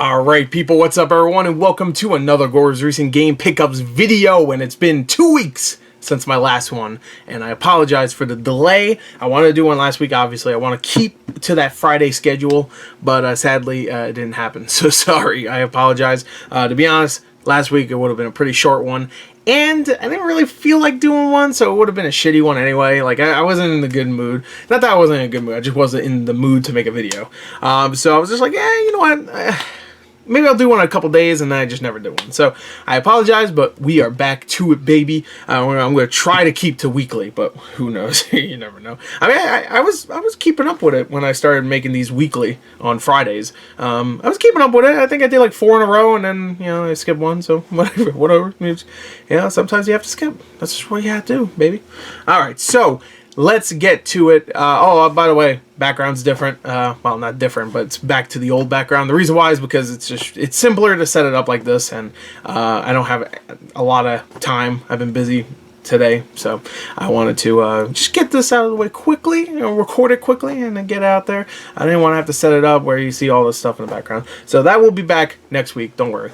Alright people, what's up everyone, and welcome to another Gore's Recent Game Pickups video, and it's been 2 weeks since my last one, and I apologize for the delay. I wanted to do one last week, obviously. I want to keep to that Friday schedule, but sadly it didn't happen, so sorry. I apologize. To be honest, last week it would have been a pretty short one, and I didn't really feel like doing one, so it would have been a shitty one anyway. Like, I wasn't in the good mood. Not that I wasn't in a good mood, I just wasn't in the mood to make a video. So I was just like, yeah, you know what? Maybe I'll do one in a couple days, and then I just never did one. So I apologize, but we are back to it, baby. I'm going to try to keep to weekly, but who knows? You never know. I mean, I was keeping up with it when I started making these weekly on Fridays. I was keeping up with it. I think I did like 4 in a row, and then, you know, I skipped one, so whatever. You know, sometimes you have to skip. That's just what you have to do, baby. All right, so let's get to it. By the way, background's different. Well, not different, but it's back to the old background. The reason why is because it's simpler to set it up like this, and I don't have a lot of time. I've been busy today, so I wanted to just get this out of the way quickly, you know, record it quickly, and then get out there. I didn't want to have to set it up where you see all this stuff in the background. So that will be back next week. Don't worry.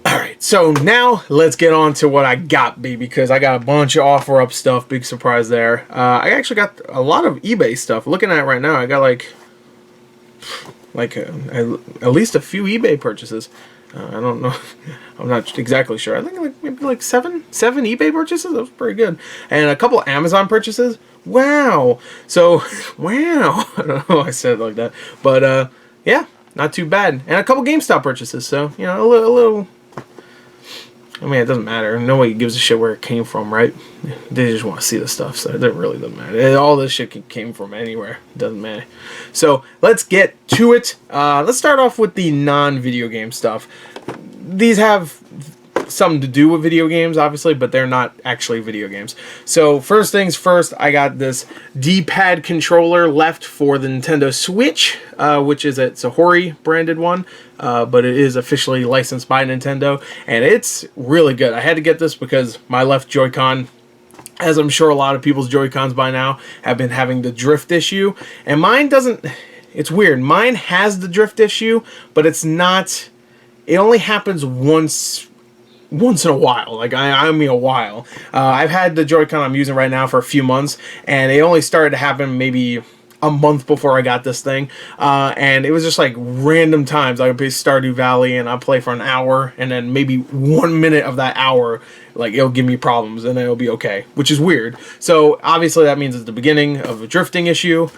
Alright, so now let's get on to what I got, baby, because I got a bunch of offer-up stuff. Big surprise there. I actually got a lot of eBay stuff. Looking at it right now, I got like at least a few eBay purchases. I don't know. I'm not exactly sure. I think maybe like seven eBay purchases. That was pretty good. And a couple Amazon purchases. Wow. So, wow. I don't know why I said it like that. But, yeah, not too bad. And a couple GameStop purchases. So, you know, a little I mean, it doesn't matter. Nobody gives a shit where it came from, right? They just want to see the stuff, so it really doesn't matter. All this shit came from anywhere. It doesn't matter. So, let's get to it. Let's start off with the non-video game stuff. These have something to do with video games, obviously, but they're not actually video games. So, first things first, I got this D-pad controller left for the Nintendo Switch, which is it's a Hori branded one, but it is officially licensed by Nintendo, and it's really good. I had to get this because my left Joy-Con, as I'm sure a lot of people's Joy-Cons by now, have been having the drift issue, and mine doesn't. It's weird. Mine has the drift issue, but it's not. It only happens once in a while. Like, I mean a while. I've had the Joy-Con I'm using right now for a few months, and it only started to happen maybe a month before I got this thing, and it was just like random times. I would play Stardew Valley, and I'd play for an hour, and then maybe 1 minute of that hour, like, it'll give me problems, and then it'll be okay, which is weird. So, obviously, that means it's the beginning of a drifting issue,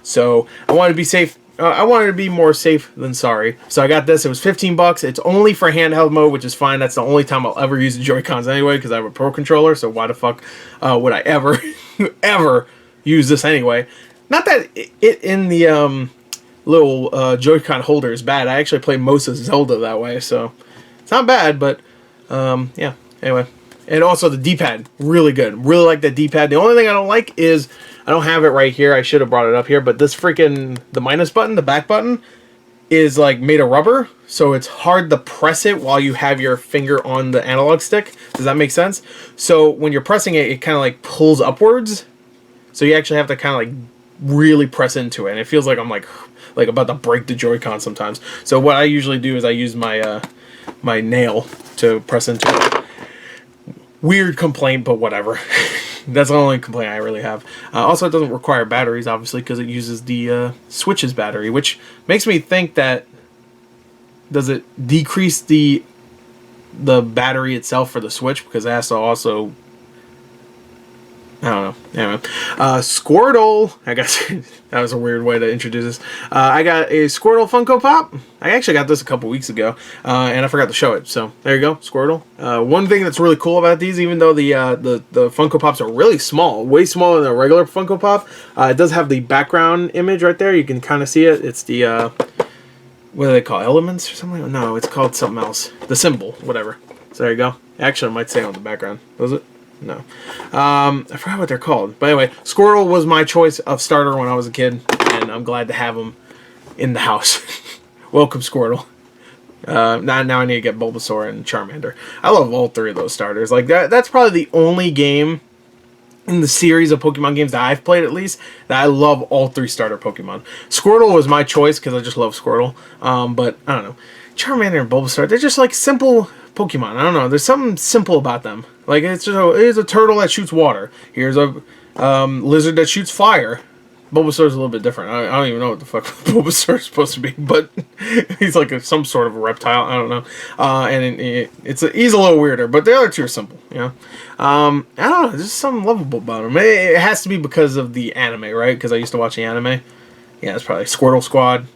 so I wanted to be safe. I wanted to be more safe than sorry. So I got this. It was 15 bucks. It's only for handheld mode, which is fine. That's the only time I'll ever use the Joy-Cons anyway, because I have a Pro Controller, so why the fuck would I ever use this anyway? Not that it in the little Joy-Con holder is bad. I actually play most of Zelda that way, so it's not bad, but yeah, anyway. And also the D-pad, really good. Really like the D-pad. The only thing I don't like is, I don't have it right here. I should have brought it up here, but this freaking, the minus button, the back button, is like made of rubber, so it's hard to press it while you have your finger on the analog stick. Does that make sense? So when you're pressing it, it kind of like pulls upwards. So you actually have to kind of like really press into it, and it feels like I'm like about to break the Joy-Con sometimes. So what I usually do is I use my my nail to press into it. Weird complaint, but whatever. That's the only complaint I really have. Also, it doesn't require batteries, obviously, because it uses the Switch's battery, which makes me think that, does it decrease the battery itself for the Switch? Because it has to also, I don't know. Anyway, Squirtle. I guess that was a weird way to introduce this. I got a Squirtle Funko Pop. I actually got this a couple weeks ago, and I forgot to show it. So there you go, Squirtle. One thing that's really cool about these, even though the Funko Pops are really small, way smaller than a regular Funko Pop, it does have the background image right there. You can kind of see it. It's the what do they call it? Elements or something? No, it's called something else. The symbol, whatever. So there you go. Actually, I might say on the background. Was it? No. I forgot what they're called. But anyway, Squirtle was my choice of starter when I was a kid, and I'm glad to have him in the house. Welcome, Squirtle. Now I need to get Bulbasaur and Charmander. I love all 3 of those starters. Like, that's probably the only game in the series of Pokemon games that I've played, at least, that I love all 3 starter Pokemon. Squirtle was my choice because I just love Squirtle. But I don't know, Charmander and Bulbasaur, they're just like simple Pokemon. I don't know, there's something simple about them. Like it's just here's a turtle that shoots water. Here's a lizard that shoots fire. Bulbasaur's a little bit different. I don't even know what the fuck Bulbasaur is supposed to be, but he's like some sort of a reptile. I don't know. And he's a little weirder, but the other 2 are simple. You know, I don't know. There's just something lovable about him. It has to be because of the anime, right? Because I used to watch the anime. Yeah, it's probably Squirtle Squad,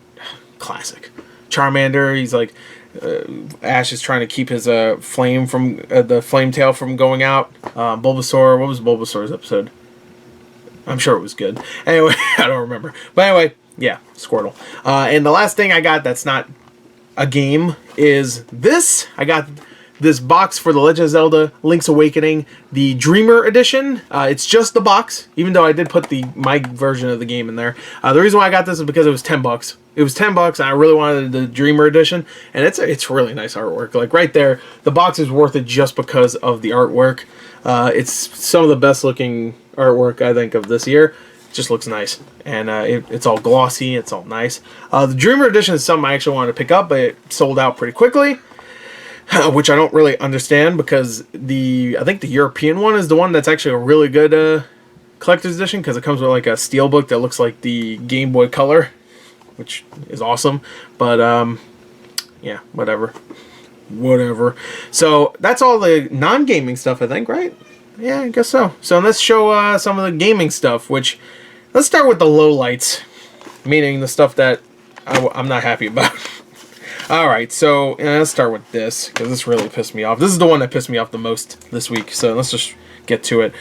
classic. Charmander, he's like Ash is trying to keep his flame from the flame tail from going out. Bulbasaur, what was Bulbasaur's episode? I'm sure it was good. Anyway, I don't remember. But anyway, yeah, Squirtle. And the last thing I got that's not a game is this. I got this box for The Legend of Zelda Link's Awakening, the Dreamer Edition. It's just the box, even though I did put my version of the game in there. The reason why I got this is because it was $10. It was $10, and I really wanted the Dreamer Edition, and it's really nice artwork. Like right there, the box is worth it just because of the artwork. It's some of the best looking artwork I think of this year. It just looks nice, and it's all glossy. It's all nice. The Dreamer Edition is something I actually wanted to pick up, but it sold out pretty quickly, which I don't really understand because I think the European one is the one that's actually a really good collector's edition because it comes with like a steelbook that looks like the Game Boy Color, which is awesome. But yeah, whatever. So that's all the non-gaming stuff, I think, right? Yeah, I guess so. So let's show some of the gaming stuff, which let's start with the lowlights, meaning the stuff that I'm not happy about. Alright, so let's start with this, because this really pissed me off. This is the one that pissed me off the most this week, so let's just get to it.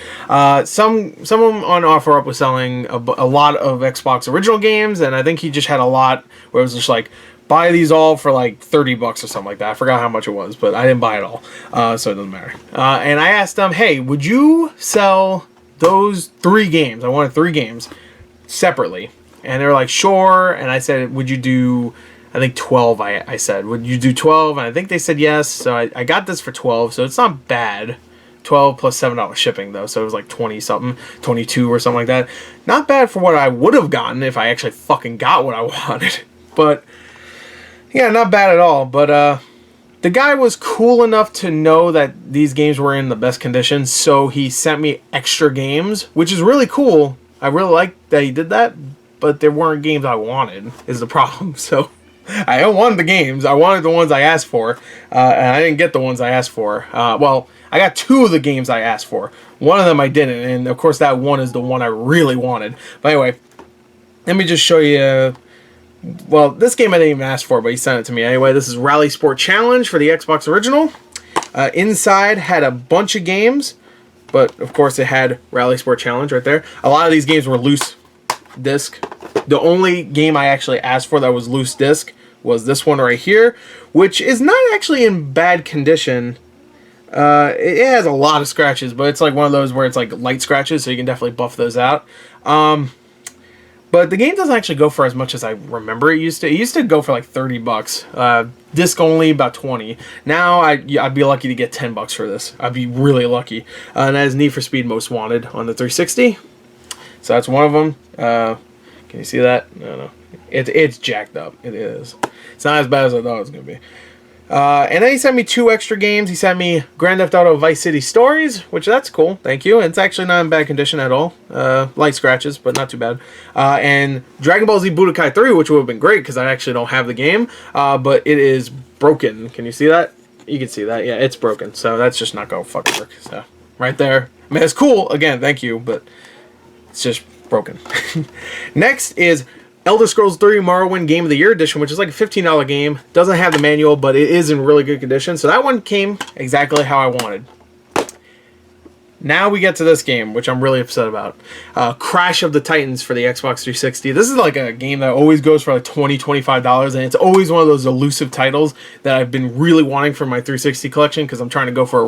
Someone on OfferUp was selling a lot of Xbox original games, and I think he just had a lot where it was just like, buy these all for like $30 or something like that. I forgot how much it was, but I didn't buy it all, so it doesn't matter. And I asked them, hey, would you sell those 3 games? I wanted 3 games separately. And they were like, sure. And I said, would you do, I think 12, I said, would you do 12? And I think they said yes. So I got this for 12, so it's not bad. 12 plus $7 shipping though, so it was like 20 something, 22 or something like that. Not bad for what I would have gotten if I actually fucking got what I wanted. But yeah, not bad at all. But the guy was cool enough to know that these games were in the best condition, so he sent me extra games, which is really cool. I really like that he did that, but there weren't games I wanted, is the problem. So I don't want the games. I wanted the ones I asked for, and I didn't get the ones I asked for. Well, I got 2 of the games I asked for. One of them I didn't, and of course that one is the one I really wanted. But anyway, let me just show you. Well, this game I didn't even ask for, but he sent it to me anyway. This is Rally Sport Challenge for the Xbox Original. Inside had a bunch of games, but of course it had Rally Sport Challenge right there. A lot of these games were loose disc. The only game I actually asked for that was loose disc was this one right here, which is not actually in bad condition. It has a lot of scratches, but it's like one of those where it's like light scratches, so you can definitely buff those out. But the game doesn't actually go for as much as I remember it used to. It used to go for like $30. Disc only, about 20. Now I'd be lucky to get $10 for this. I'd be really lucky. And that is Need for Speed Most Wanted on the 360. So that's one of them. Can you see that? No. It's jacked up. It is. It's not as bad as I thought it was going to be. And then he sent me 2 extra games. He sent me Grand Theft Auto Vice City Stories, which that's cool. Thank you. It's actually not in bad condition at all. Light scratches, but not too bad. And Dragon Ball Z Budokai 3, which would have been great because I actually don't have the game. But it is broken. Can you see that? You can see that. Yeah, it's broken. So that's just not going to fucking work. So right there. I mean, it's cool. Again, thank you. But it's just broken. Next is Elder Scrolls 3 Morrowind Game of the Year Edition, which is like a $15 game. Doesn't have the manual, but it is in really good condition. So that one came exactly how I wanted. Now we get to this game, which I'm really upset about. Crash of the Titans for the Xbox 360. This is like a game that always goes for like $20, $25, and it's always one of those elusive titles that I've been really wanting for my 360 collection because I'm trying to go for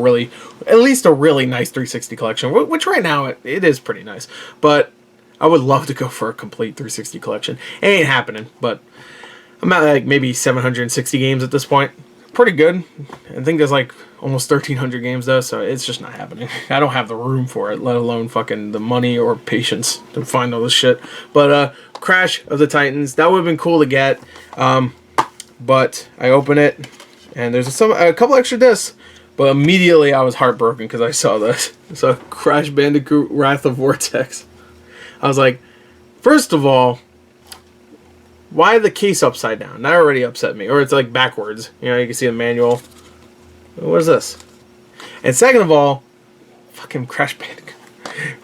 at least a really nice 360 collection, which right now it is pretty nice. But I would love to go for a complete 360 collection. It ain't happening, but I'm at like maybe 760 games at this point. pretty good. I think there's like almost 1,300 games though, so it's just not happening. I don't have the room for it, let alone fucking the money or patience to find all this shit. But Crash of the Titans, that would have been cool to get. But I open it, and there's a couple extra discs. But immediately I was heartbroken because I saw this. So Crash Bandicoot Wrath of Vortex. I was like, first of all, why the case upside down? That already upset me. Or it's like backwards. You know, you can see the manual. What is this? And second of all, fucking Crash Bandicoot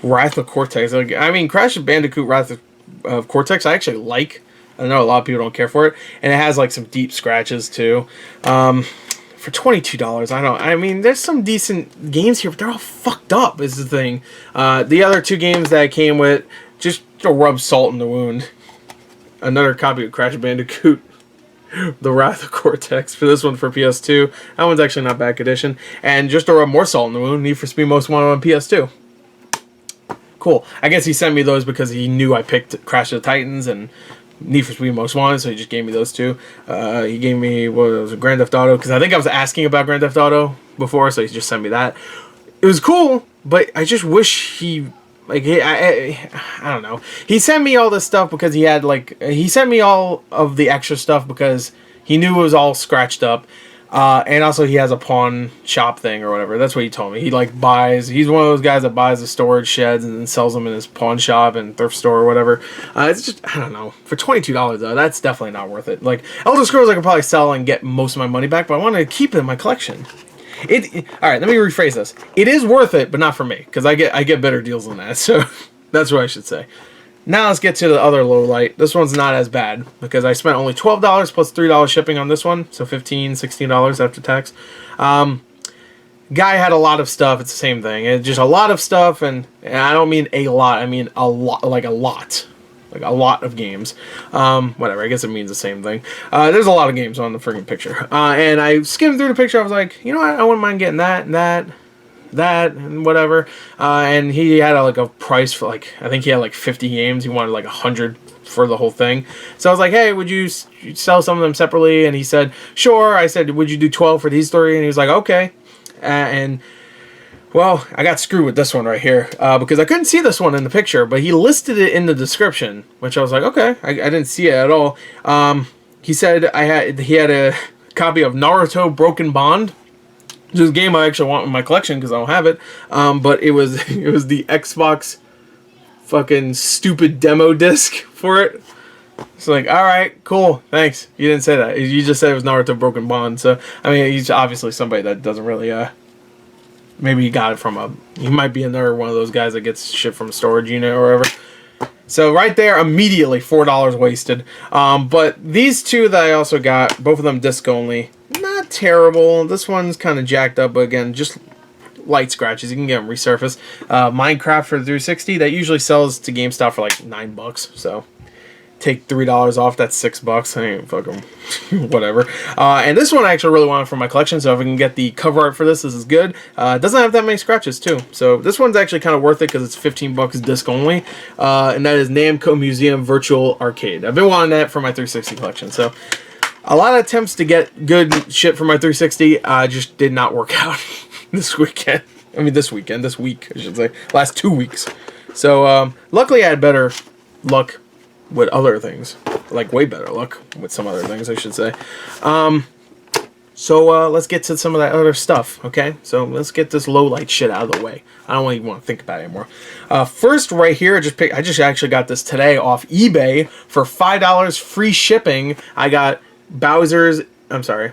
Wrath of Cortex. Like, I mean, Crash Bandicoot Wrath of Cortex I actually like. I know a lot of people don't care for it. And it has like some deep scratches too. For $22, I mean, there's some decent games here, but they're all fucked up, is the thing. The other two games that I came with, just to rub salt in the wound. Another copy of Crash Bandicoot, The Wrath of Cortex, for this one for PS2. That one's actually not bad condition. And just to rub more salt in the wound, Need for Speed Most Wanted on PS2. Cool. I guess he sent me those because he knew I picked Crash of the Titans and Need for Speed Most Wanted, so he just gave me those two. He gave me, what was it, Grand Theft Auto, because I think I was asking about Grand Theft Auto before, so he just sent me that. It was cool, but I just wish he, like, I don't know. He sent me all this stuff because he had, like, he sent me all of the extra stuff because he knew it was all scratched up. And also he has a pawn shop thing or whatever. That's what he told me. He like buys, he's one of those guys that buys the storage sheds and then sells them in his pawn shop and thrift store or whatever. It's just, I don't know. For $22 though, that's definitely not worth it. Like, Elder Scrolls I could probably sell and get most of my money back, but I want to keep it in my collection. Alright, let me rephrase this. It is worth it, but not for me, because I get better deals than that, so that's what I should say. Now let's get to the other low light. This one's not as bad because I spent only $12 plus $3 shipping on this one, so $15, $16 after tax. Guy had a lot of stuff. It's the same thing. It's just a lot of stuff, and I don't mean a lot. I mean a lot, like a lot of games. Whatever. I guess it means the same thing. There's a lot of games on the freaking picture, and I skimmed through the picture. I was like, you know what? I wouldn't mind getting that and that. And whatever, and he had like a price for like, I think he had like 50 games. He wanted like 100 for the whole thing. So I was like, hey, would you sell some of them separately? And he said, sure. I said, would you do 12 for these three? And he was like, okay. And well, I got screwed with this one right here because I couldn't see this one in the picture, but he listed it in the description, which I was like, okay. I didn't see it at all. He said he had a copy of Naruto Broken Bond. This is a game I actually want in my collection because I don't have it. But it was the Xbox fucking stupid demo disc for it. It's like, alright, cool, thanks. You didn't say that. You just said it was Naruto Broken Bond. So, I mean, he's obviously somebody that doesn't really, maybe he got it from he might be another one of those guys that gets shit from a storage unit or whatever. So right there, immediately $4 wasted. But these two that I also got, both of them disc only, not terrible. This one's kind of jacked up, but again, just light scratches. You can get them resurfaced. Minecraft for 360, that usually sells to GameStop for like $9. So take $3 off, that's $6. I ain't fucking whatever. And this one I actually really wanted for my collection, so if I can get the cover art for this is good. It doesn't have that many scratches too, so this one's actually kind of worth it because it's $15 disc only, and that is Namco Museum Virtual Arcade. I've been wanting that for my 360 collection, so a lot of attempts to get good shit for my 360 just did not work out this week, I should say, last 2 weeks. So luckily I had better luck with other things, like way better luck with some other things, I should say. So let's get to some of that other stuff, okay? So let's get this low light shit out of the way. I don't even want to think about it anymore. First, right here, I just actually got this today off eBay for $5 free shipping. I got Bowser's,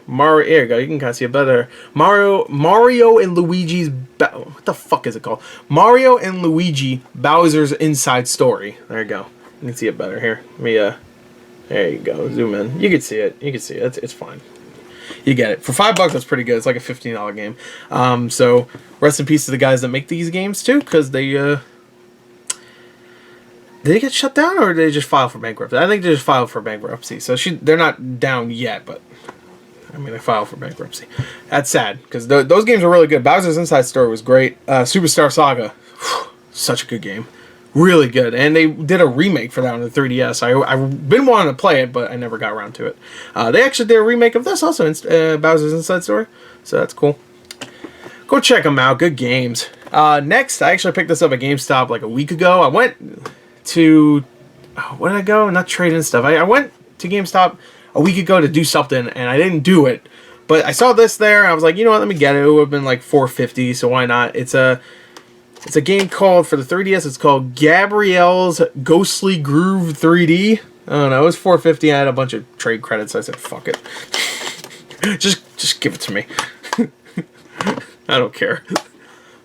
Mario, here you go, you can kind of see it better. Mario and Luigi's, what the fuck is it called? Mario and Luigi Bowser's Inside Story. There you go. You can see it better here. Let me, there you go, zoom in. You can see it, it's fine. You get it. For $5, that's pretty good. It's like a $15 game. So, rest in peace to the guys that make these games, too, because they, did they get shut down, or did they just file for bankruptcy? I think they just filed for bankruptcy. So they're not down yet, but I mean, they filed for bankruptcy. That's sad, because those games are really good. Bowser's Inside Story was great. Superstar Saga, such a good game. Really good. And they did a remake for that on the 3DS. I've been wanting to play it, but I never got around to it. They actually did a remake of this also in Bowser's Inside Story. So that's cool. Go check them out. Good games. Next, I actually picked this up at GameStop like a week ago. I went to... where did I go? Not trading stuff. I went to GameStop a week ago to do something, and I didn't do it. But I saw this there, and I was like, you know what, let me get it. It would have been like $4.50, so why not? It's a game called, for the 3DS, it's called Gabrielle's Ghostly Groove 3D. I don't know, it was $4.50. I had a bunch of trade credits, so I said, fuck it. just give it to me. I don't care.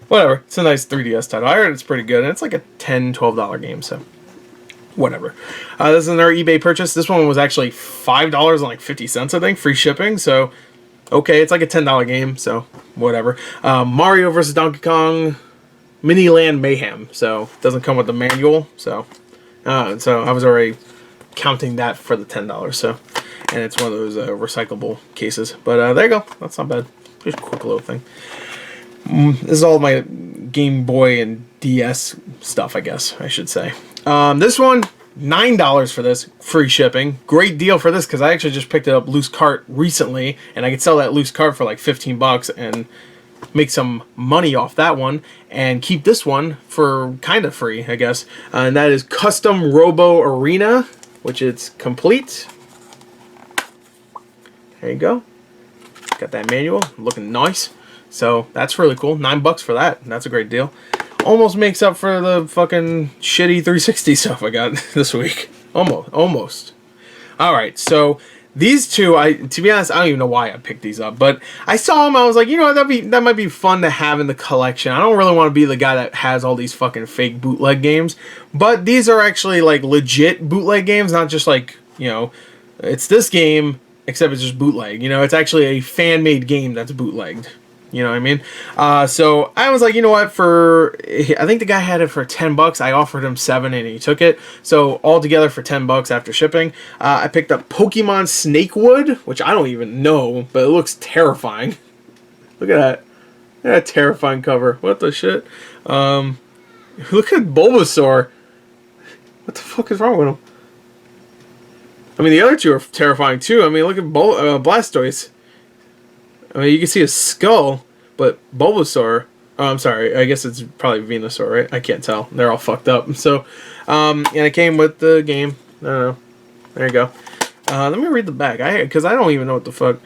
Whatever, it's a nice 3DS title. I heard it's pretty good, and it's like a $10, $12 game, so whatever. This is another eBay purchase. This one was actually $5.50, I think, free shipping, so okay, it's like a $10 game, so whatever. Mario vs. Donkey Kong Mini Land Mayhem, so it doesn't come with the manual, so I was already counting that for the $10, so, and it's one of those recyclable cases, but there you go, that's not bad, just a quick little thing. This is all my Game Boy and DS stuff, I guess I should say. This one, $9 for this, free shipping. Great deal for this because I actually just picked it up loose cart recently, and I could sell that loose cart for like 15 bucks and make some money off that one, and keep this one for kind of free, I guess. And that is Custom Robo Arena, which is complete. There you go. Got that manual, looking nice. So that's really cool. $9 for that. That's a great deal. Almost makes up for the fucking shitty 360 stuff I got this week. Almost. Alright, so these two, to be honest, I don't even know why I picked these up, but I saw them, I was like, you know, that might be fun to have in the collection. I don't really want to be the guy that has all these fucking fake bootleg games, but these are actually like legit bootleg games, not just like, you know, it's this game, except it's just bootleg. You know, it's actually a fan-made game that's bootlegged. You know what I mean? So I was like, you know what, I think the guy had it for 10 bucks. I offered him 7 and he took it. So altogether for 10 bucks after shipping, I picked up Pokemon Snakewood, which I don't even know, but it looks terrifying. Look at that. Look at that terrifying cover. What the shit? Look at Bulbasaur. What the fuck is wrong with him? I mean, the other two are terrifying too. I mean, look at Blastoise. I mean, you can see his skull, but Bulbasaur... Oh, I'm sorry. I guess it's probably Venusaur, right? I can't tell. They're all fucked up. So, and it came with the game. I don't know. There you go. Let me read the back. Because I don't even know what the fuck...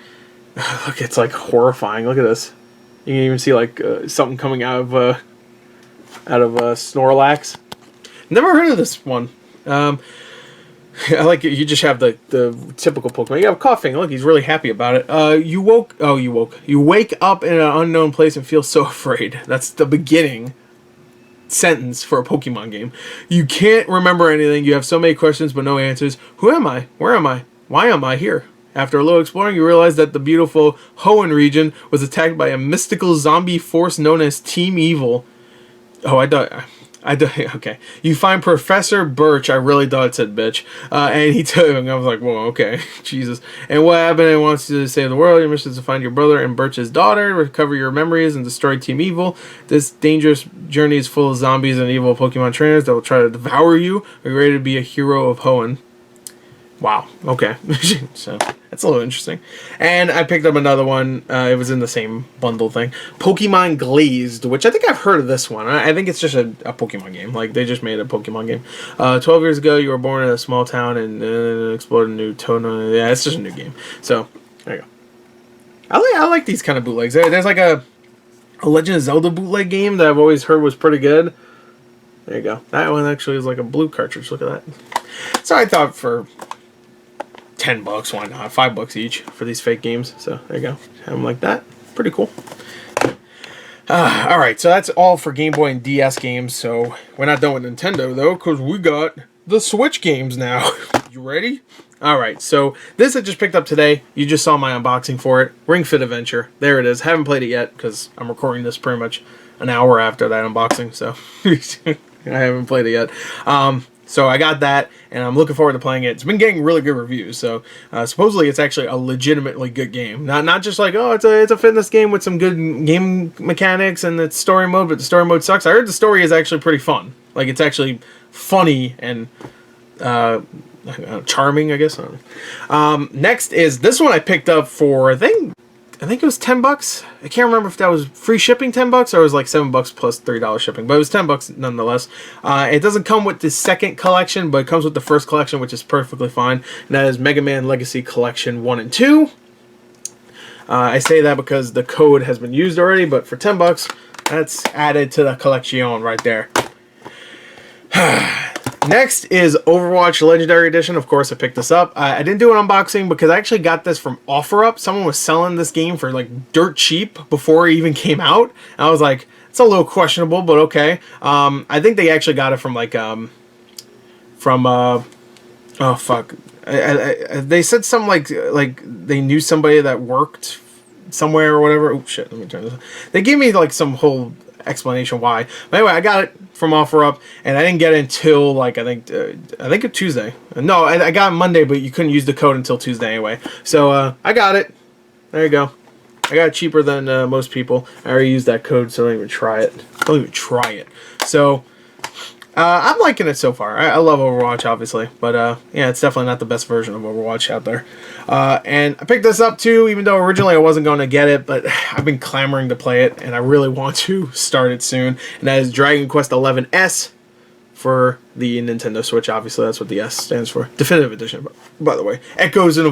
Look, it's like horrifying. Look at this. You can even see like something coming out of Snorlax. Never heard of this one. I like it. You just have the typical Pokemon. You have coughing. Look, he's really happy about it. You wake up in an unknown place and feel so afraid. That's the beginning sentence for a Pokemon game. You can't remember anything. You have so many questions but no answers. Who am I? Where am I? Why am I here? After a little exploring, you realize that the beautiful Hoenn region was attacked by a mystical zombie force known as Team Evil. Oh, okay. You find Professor Birch. I really thought it said bitch. And he took him. I was like, whoa, okay. Jesus. And what happened? It wants you to save the world. Your mission is to find your brother and Birch's daughter, recover your memories, and destroy Team Evil. This dangerous journey is full of zombies and evil Pokemon trainers that will try to devour you. Are you ready to be a hero of Hoenn? Wow. Okay. So that's a little interesting. And I picked up another one. It was in the same bundle thing. Pokemon Glazed, which I think I've heard of this one. I think it's just a Pokemon game. Like, they just made a Pokemon game. 12 years ago, you were born in a small town and explored a new town. Yeah, it's just a new game. So, there you go. I like these kind of bootlegs. There's like a Legend of Zelda bootleg game that I've always heard was pretty good. There you go. That one actually is like a blue cartridge. Look at that. So I thought for 10 bucks, why not? $5 each for these fake games. So there you go. Have them like that. Pretty cool. Alright, so that's all for Game Boy and DS games. So we're not done with Nintendo though, because we got the Switch games now. You ready? Alright, so this I just picked up today. You just saw my unboxing for it. Ring Fit Adventure. There it is. Haven't played it yet because I'm recording this pretty much an hour after that unboxing. So I haven't played it yet. So I got that, and I'm looking forward to playing it. It's been getting really good reviews, so supposedly it's actually a legitimately good game. Not just like, oh, it's a fitness game with some good game mechanics and it's story mode, but the story mode sucks. I heard the story is actually pretty fun. Like, it's actually funny and charming, I guess. Next is this one I picked up for, I think it was $10. I can't remember if that was free shipping $10 or it was like $7 plus $3 shipping, but it was $10 nonetheless. It doesn't come with the second collection, but it comes with the first collection, which is perfectly fine. And that is Mega Man Legacy Collection 1 and 2. I say that because the code has been used already, but for $10, that's added to the collection right there. Next is Overwatch Legendary Edition. Of course, I picked this up. I didn't do an unboxing because I actually got this from OfferUp. Someone was selling this game for like dirt cheap before it even came out. And I was like, it's a little questionable, but okay. I think they actually got it from like oh fuck. They said something like they knew somebody that worked somewhere or whatever. Oh shit, let me turn this on. They gave me like some whole explanation why. But anyway, I got it from OfferUp, and I didn't get it until like I think it's Tuesday. No, I got it Monday, but you couldn't use the code until Tuesday anyway. So I got it. There you go. I got it cheaper than most people. I already used that code, so don't even try it. Don't even try it. So I'm liking it so far. I love Overwatch, obviously, but yeah, it's definitely not the best version of Overwatch out there. And I picked this up too, even though originally I wasn't going to get it, but I've been clamoring to play it, and I really want to start it soon. And that is Dragon Quest XI S for the Nintendo Switch. Obviously, that's what the S stands for. Definitive Edition, by the way. Echoes of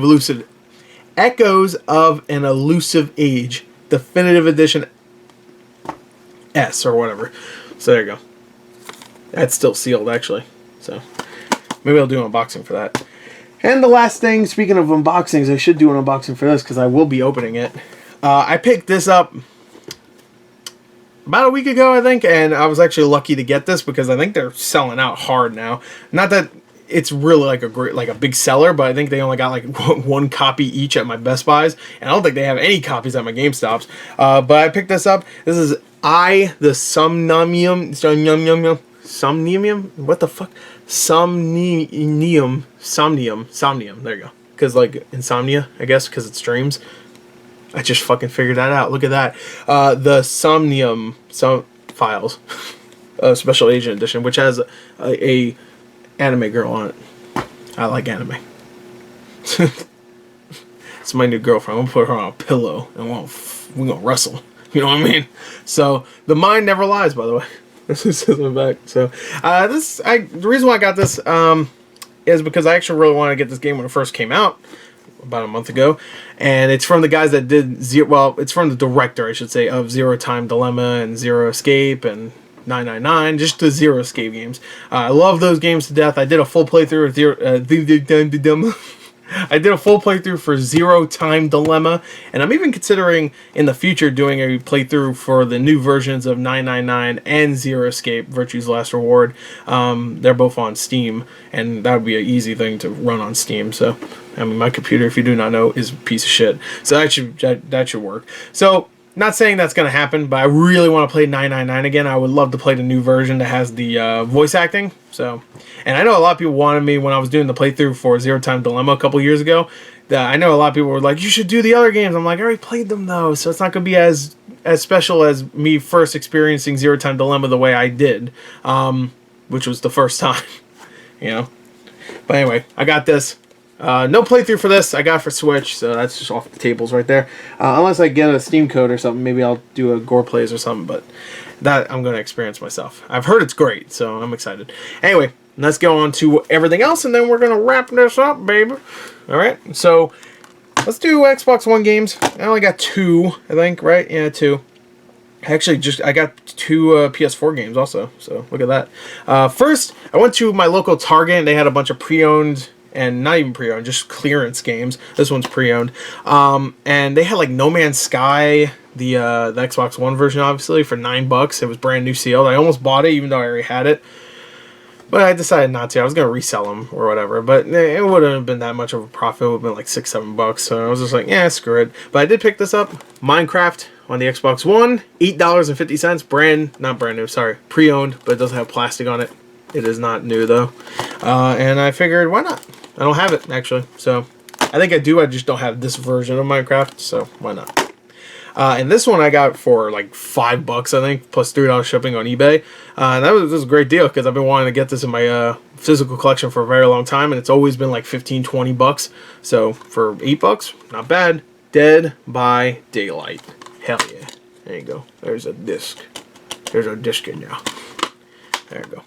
an Elusive Age. Definitive Edition S or whatever. So there you go. That's still sealed, actually. So maybe I'll do an unboxing for that. And the last thing, speaking of unboxings, I should do an unboxing for this because I will be opening it. I picked this up about a week ago, I think, and I was actually lucky to get this because I think they're selling out hard now. Not that it's really like a big seller, but I think they only got like one copy each at my Best Buys, and I don't think they have any copies at my GameStops. But I picked this up. This is the Somnium? What the fuck? Somnium. There you go. Because, like, insomnia, I guess, because it's dreams. I just fucking figured that out. Look at that. The Somnium Files. Special Agent Edition, which has a anime girl on it. I like anime. It's my new girlfriend. I'm going to put her on a pillow, and we're going to wrestle. You know what I mean? So, the mind never lies, by the way. This is my back. So the reason why I got this is because I actually really wanted to get this game when it first came out about a month ago, and it's from the guys that did it's from the director, I should say, of Zero Time Dilemma and Zero Escape and 999, just the Zero Escape games. I love those games to death. I did a full playthrough of I did a full playthrough for Zero Time Dilemma, and I'm even considering in the future doing a playthrough for the new versions of 999 and Zero Escape, Virtue's Last Reward. They're both on Steam, and that would be an easy thing to run on Steam. So, I mean, my computer, if you do not know, is a piece of shit. So that should work. So, not saying that's going to happen, but I really want to play 999 again. I would love to play the new version that has the voice acting. So, and I know a lot of people wanted me when I was doing the playthrough for Zero Time Dilemma a couple years ago. That I know a lot of people were like, you should do the other games. I'm like, I already played them though, so it's not going to be as special as me first experiencing Zero Time Dilemma the way I did, which was the first time, you know. But anyway, I got this. No playthrough for this. I got for Switch, so that's just off the tables right there. Unless I get a Steam code or something, maybe I'll do a Gore Plays or something, but that I'm going to experience myself. I've heard it's great, so I'm excited. Anyway, let's go on to everything else, and then we're going to wrap this up, baby. Alright, so let's do Xbox One games. I only got 2, I think, right? Yeah, 2. Actually, I got 2 PS4 games also, so look at that. First, I went to my local Target, and they had a bunch of pre-owned, and not even pre-owned, just clearance games. This one's pre-owned. And they had like No Man's Sky, the Xbox One version, obviously, for $9. It was brand new sealed. I almost bought it, even though I already had it. But I decided not to. I was going to resell them or whatever. But it wouldn't have been that much of a profit. It would have been like $6, $7. So I was just like, yeah, screw it. But I did pick this up. Minecraft on the Xbox One. $8.50. Not brand new, sorry. Pre-owned, but it doesn't have plastic on it. It is not new though. And I figured, why not? I don't have it, actually. So, I think I do. I just don't have this version of Minecraft. So, why not? And this one I got for like $5, I think, plus $3 shipping on eBay. And this was a great deal because I've been wanting to get this in my physical collection for a very long time, and it's always been like 15, 20 bucks. So for $8, not bad. Dead by Daylight. Hell yeah. There you go. There's a disc. There's our disc in now. There you go.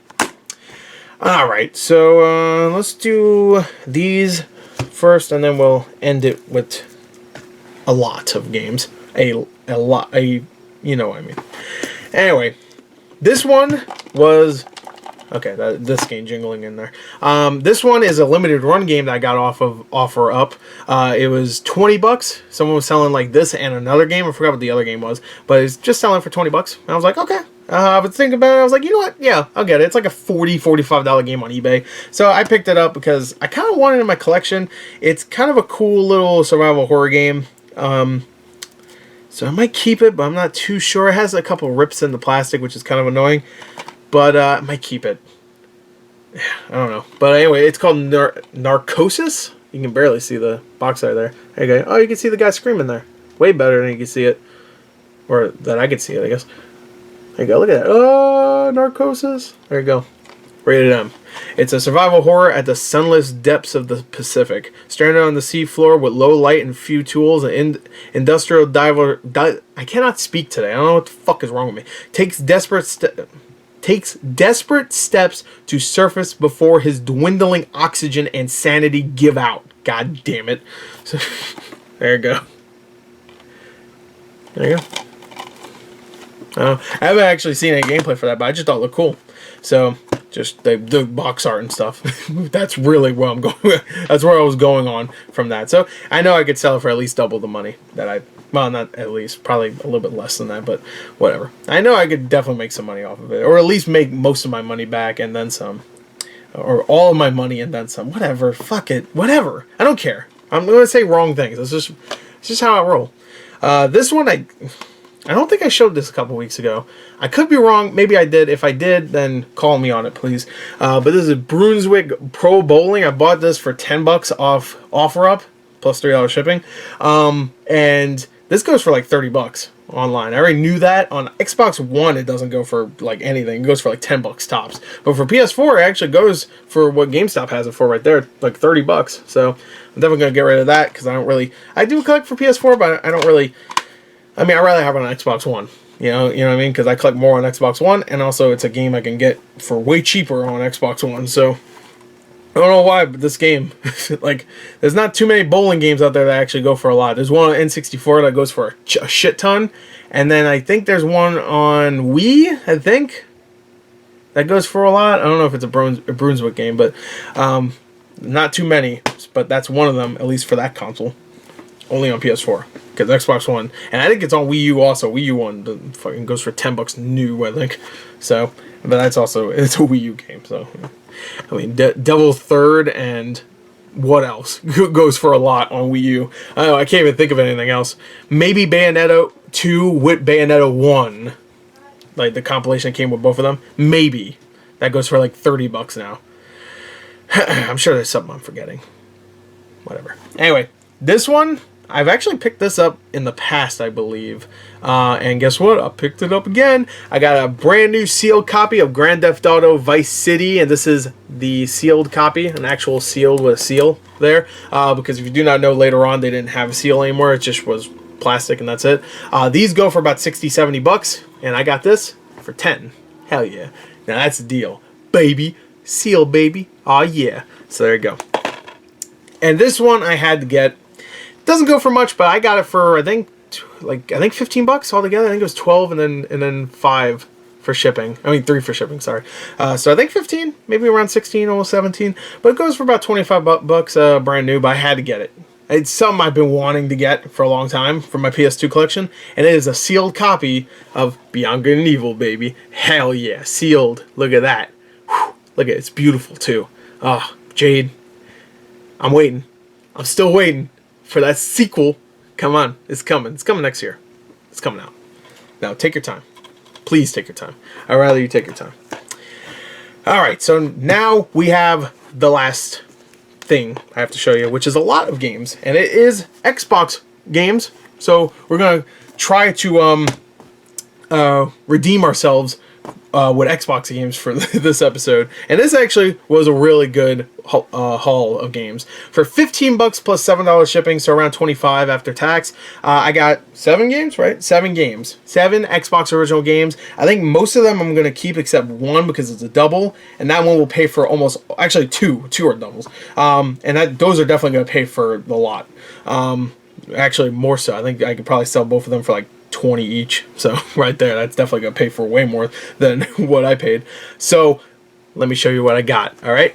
Alright, so let's do these first, and then we'll end it with a lot of games. You know what I mean. Anyway, this one was... Okay, this game jingling in there. This one is a limited run game that I got off of OfferUp. It was $20. Someone was selling like this and another game. I forgot what the other game was, but it's just selling for $20. And I was like, okay. I was thinking about it. I was like, you know what? Yeah, I'll get it. It's like a $40, $45 game on eBay. So I picked it up because I kind of wanted it in my collection. It's kind of a cool little survival horror game. So I might keep it, but I'm not too sure. It has a couple rips in the plastic, which is kind of annoying. But I might keep it. I don't know. But anyway, it's called Narcosis. You can barely see the box art there. There you go. Oh, you can see the guy screaming there. Way better than you can see it. Or that I could see it, I guess. There you go. Look at that. Oh, Narcosis. There you go. Rated M. It's a survival horror at the sunless depths of the Pacific. Stranded on the seafloor with low light and few tools, an industrial diver... I cannot speak today. I don't know what the fuck is wrong with me. Takes desperate steps to surface before his dwindling oxygen and sanity give out. God damn it. So, there you go. There you go. I haven't actually seen any gameplay for that, but I just thought it looked cool. So, just the box art and stuff. That's really where I'm going. That's where I was going on from that. So, I know I could sell it for at least double the money that I... Well, not at least. Probably a little bit less than that, but whatever. I know I could definitely make some money off of it. Or at least make most of my money back and then some. Or all of my money and then some. Whatever. Fuck it. Whatever. I don't care. I'm going to say wrong things. It's just how I roll. This one, I don't think I showed this a couple weeks ago. I could be wrong. Maybe I did. If I did, then call me on it, please. But this is Brunswick Pro Bowling. I bought this for $10 off OfferUp. Plus $3 shipping. And... this goes for like $30 online. I already knew that. On Xbox One, it doesn't go for like anything. It goes for like $10 tops. But for PS4, it actually goes for what GameStop has it for right there, like $30. So I'm definitely gonna get rid of that because I don't really. I do collect for PS4, but I don't really. I mean, I rather have it on Xbox One. You know what I mean? Because I collect more on Xbox One, and also it's a game I can get for way cheaper on Xbox One. So. I don't know why, but this game, like, there's not too many bowling games out there that actually go for a lot. There's one on N64 that goes for a shit ton, and then I think there's one on Wii, I think, that goes for a lot. I don't know if it's a Brunswick game, but not too many, but that's one of them, at least for that console. Only on PS4, because Xbox One, and I think it's on Wii U also. Wii U one fucking goes for $10 new, I think. So, but that's also, it's a Wii U game, so... I mean, Devil Third and what else goes for a lot on Wii U? I don't know, I can't even think of anything else. Maybe Bayonetta 2 with Bayonetta 1. Like, the compilation came with both of them. Maybe. That goes for like $30 now. I'm sure there's something I'm forgetting. Whatever. Anyway, this one... I've actually picked this up in the past, I believe. And guess what? I picked it up again. I got a brand new sealed copy of Grand Theft Auto Vice City. And this is the sealed copy. An actual sealed with a seal there. Because if you do not know, later on they didn't have a seal anymore. It just was plastic and that's it. These go for about $60, $70. And I got this for 10. Hell yeah. Now that's a deal. Baby. Seal, baby. Aw yeah. So there you go. And this one I had to get. Doesn't go for much, but I got it for I think $15 altogether. I think it was 12 and then 5 for shipping. I mean 3 for shipping. Sorry. So I think 15, maybe around 16, almost 17. But it goes for about $25 brand new. But I had to get it. It's something I've been wanting to get for a long time for my PS2 collection, and it is a sealed copy of Beyond Good and Evil, baby. Hell yeah, sealed. Look at that. Whew. Look at it. It's beautiful too. Ah, Jade. I'm waiting. I'm still waiting. For that sequel, come on, it's coming. It's coming next year. It's coming out. Now, take your time. Please take your time. I'd rather you take your time. Alright, so now we have the last thing I have to show you, which is a lot of games, and it is Xbox games. So we're gonna try to redeem ourselves with Xbox games for this episode, and this actually was a really good haul of games for $15 plus $7 shipping, so around $25 after tax. I got 7 games, right? 7 games, 7 Xbox original games. I think most of them I'm gonna keep except one because it's a double, and that one will pay for almost actually two are doubles, and those are definitely gonna pay for the lot. Actually more so. I think I could probably sell both of them for like 20 each, so right there, that's definitely gonna pay for way more than what I paid. So let me show you what I got. All right,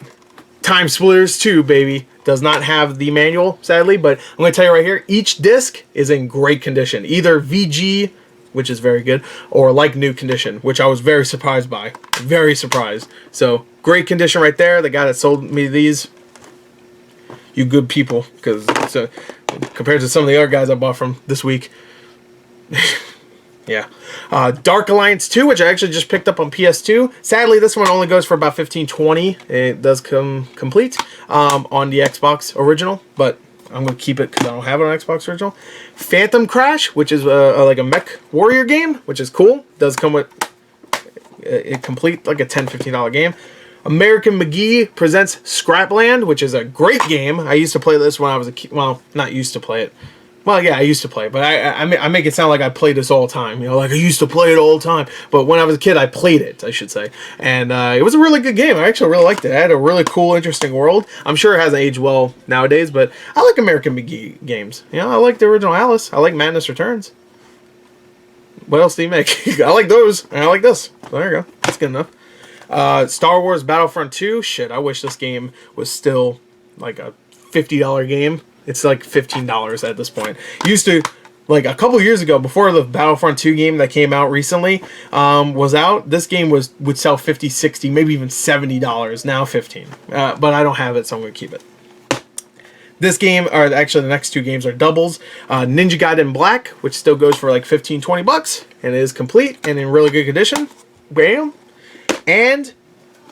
Time Splitters 2, baby. Does not have the manual, sadly, but I'm gonna tell you right here, each disc is in great condition, either VG, which is very good, or like new condition, which I was very surprised by. Very surprised. So great condition right there. The guy that sold me these, you good people, because so compared to some of the other guys I bought from this week. Yeah. Dark Alliance 2, which I actually just picked up on PS2. Sadly, this one only goes for about $15-$20. It does come complete on the Xbox original, but I'm going to keep it because I don't have it on Xbox original. Phantom Crash, which is like a mech warrior game, which is cool. Does come with it complete, like a $10-$15 game. American McGee presents Scrapland, which is a great game. I used to play this when I was a kid. Well, not used to play it. Well, yeah, I used to play it, but I make it sound like I played this all the time. You know, like I used to play it all the time. But when I was a kid, I played it, I should say. And it was a really good game. I actually really liked it. It had a really cool, interesting world. I'm sure it hasn't aged well nowadays, but I like American McGee games. You know, I like the original Alice. I like Madness Returns. What else do you make? I like those, and I like this. So there you go. That's good enough. Star Wars Battlefront 2. Shit, I wish this game was still like a $50 game. It's like $15 at this point. Used to, like a couple years ago, before the Battlefront 2 game that came out recently was out, this game would sell $50, $60, maybe even $70. Now $15. But I don't have it, so I'm going to keep it. This game, or actually the next 2 games are doubles. Ninja Gaiden Black, which still goes for like $15, $20, and it is complete and in really good condition. Bam. And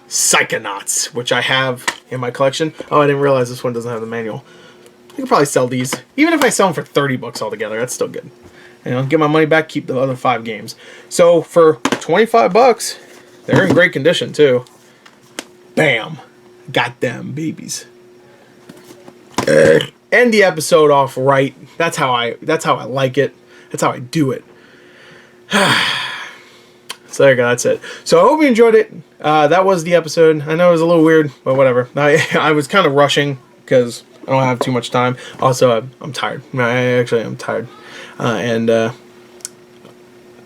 Psychonauts, which I have in my collection. Oh, I didn't realize this one doesn't have the manual. I could probably sell these. Even if I sell them for $30 altogether, that's still good. You know, get my money back, keep the other 5 games. So for $25, they're in great condition too. Bam. Got them babies. End the episode off right. That's how I like it. That's how I do it. So there you go, that's it. So I hope you enjoyed it. That was the episode. I know it was a little weird, but whatever. I was kind of rushing because I don't have too much time. Also, I'm tired. I'm tired. And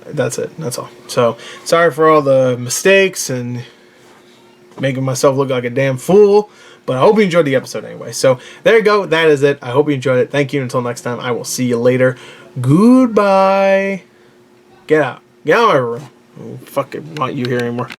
that's it. That's all. So, sorry for all the mistakes and making myself look like a damn fool. But I hope you enjoyed the episode anyway. So, there you go. That is it. I hope you enjoyed it. Thank you. Until next time, I will see you later. Goodbye. Get out. Get out of my room. I don't fucking want you here anymore.